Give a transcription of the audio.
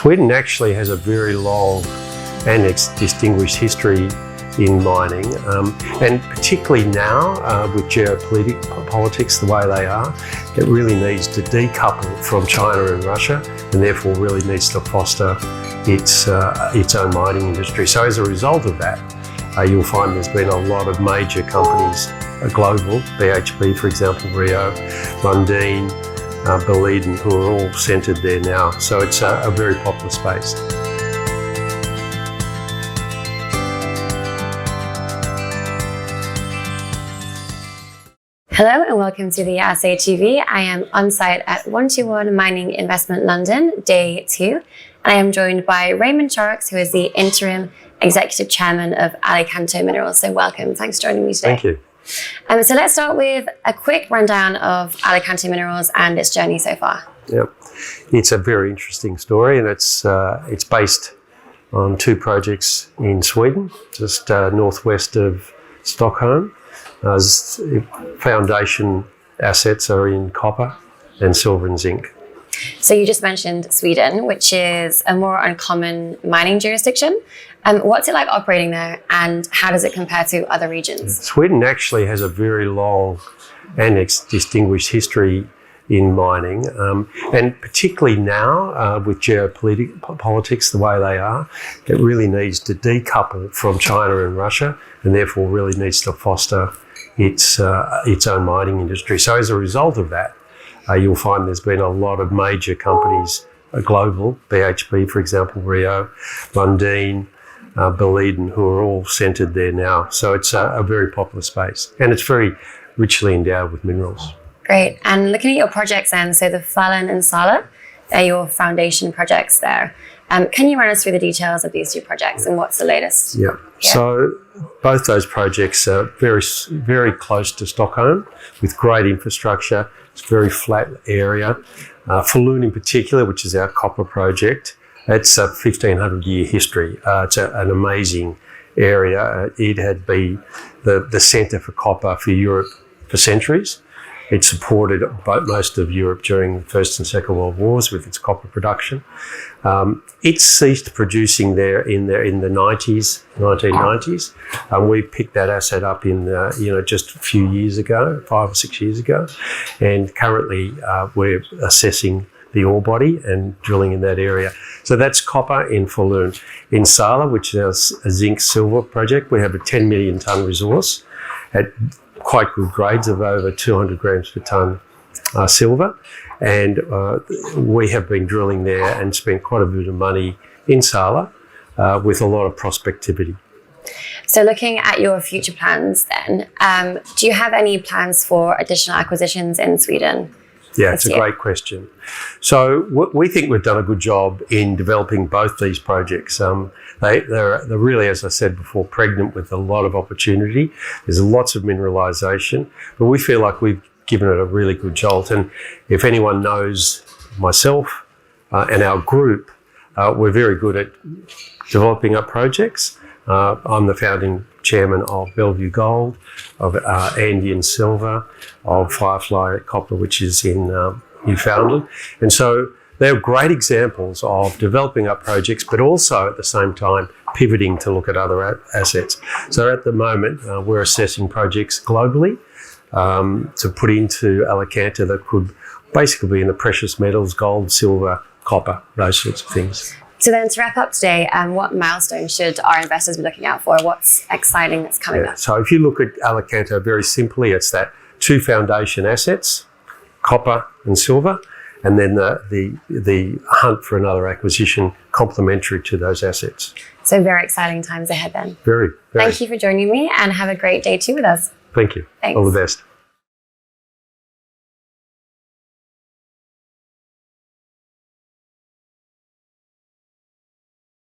Sweden actually has a very long and distinguished history in mining, and particularly now with geopolitics the way they are, it really needs to decouple from China and Russia, and therefore really needs to foster its own mining industry. So as a result of that, you'll find there's been a lot of major companies, global, BHP for example, Rio, Lundin, Boliden, who are all centred there now. So it's a very popular space. Hello and welcome to the Assay TV. I am on site at 121 Mining Investment London, day 2. And I am joined by Raymond Shorrocks, who is the Interim Executive Chairman of Alicanto Minerals. So welcome, thanks for joining me today. Thank you. So let's start with a quick rundown of Alicanto Minerals and its journey so far. Yeah, it's a very interesting story, and it's based on 2 projects in Sweden, just northwest of Stockholm. Foundation assets are in copper and silver and zinc. So you just mentioned Sweden, which is a more uncommon mining jurisdiction. What's it like operating there, and how does it compare to other regions? Sweden actually has a very long and distinguished history in mining, and particularly now with geopolitics the way they are, it really needs to decouple from China and Russia, and therefore really needs to foster its own mining industry. So as a result of that, you'll find there's been a lot of major companies, global, BHP for example, Rio, Lundin, Boliden, who are all centred there now. So it's a very popular space, and it's very richly endowed with minerals. Great. And looking at your projects then, so the Falun and Sala are your foundation projects there. Can you run us through the details of these 2 projects and what's the latest? Yeah. So both those projects are very close to Stockholm with great infrastructure. It's a very flat area. Falun in particular, which is our copper project, it's a 1,500-year history. It's an amazing area. It had been the centre for copper for Europe for centuries. It supported most of Europe during the First and Second World Wars with its copper production. It ceased producing there in the 1990s. We picked that asset up in just a few years ago, 5 or 6 years ago, and currently we're assessing the ore body and drilling in that area. So that's copper in Falun. In Sala, which is a zinc-silver project, we have a 10 million tonne resource at quite good grades of over 200 grams per tonne silver, and we have been drilling there and spent quite a bit of money in Sala with a lot of prospectivity. So looking at your future plans then, do you have any plans for additional acquisitions in Sweden? Yeah, it's a great question. So we think we've done a good job in developing both these projects. They're really, as I said before, pregnant with a lot of opportunity. There's lots of mineralization, but we feel like we've given it a really good jolt. And if anyone knows myself and our group, we're very good at developing up projects. I'm the founding chairman of Bellevue Gold, of Andean Silver, of Firefly Copper, which is in Newfoundland. And so they're great examples of developing up projects, but also at the same time pivoting to look at other assets. So at the moment, we're assessing projects globally to put into Alicanto that could basically be in the precious metals, gold, silver, copper, those sorts of things. So then to wrap up today, what milestones should our investors be looking out for? What's exciting that's coming up? So if you look at Alicanto very simply, it's that 2 foundation assets, copper and silver, and then the hunt for another acquisition complementary to those assets. So very exciting times ahead then. Very. Thank you for joining me, and have a great day 2 with us. Thank you. Thanks. All the best.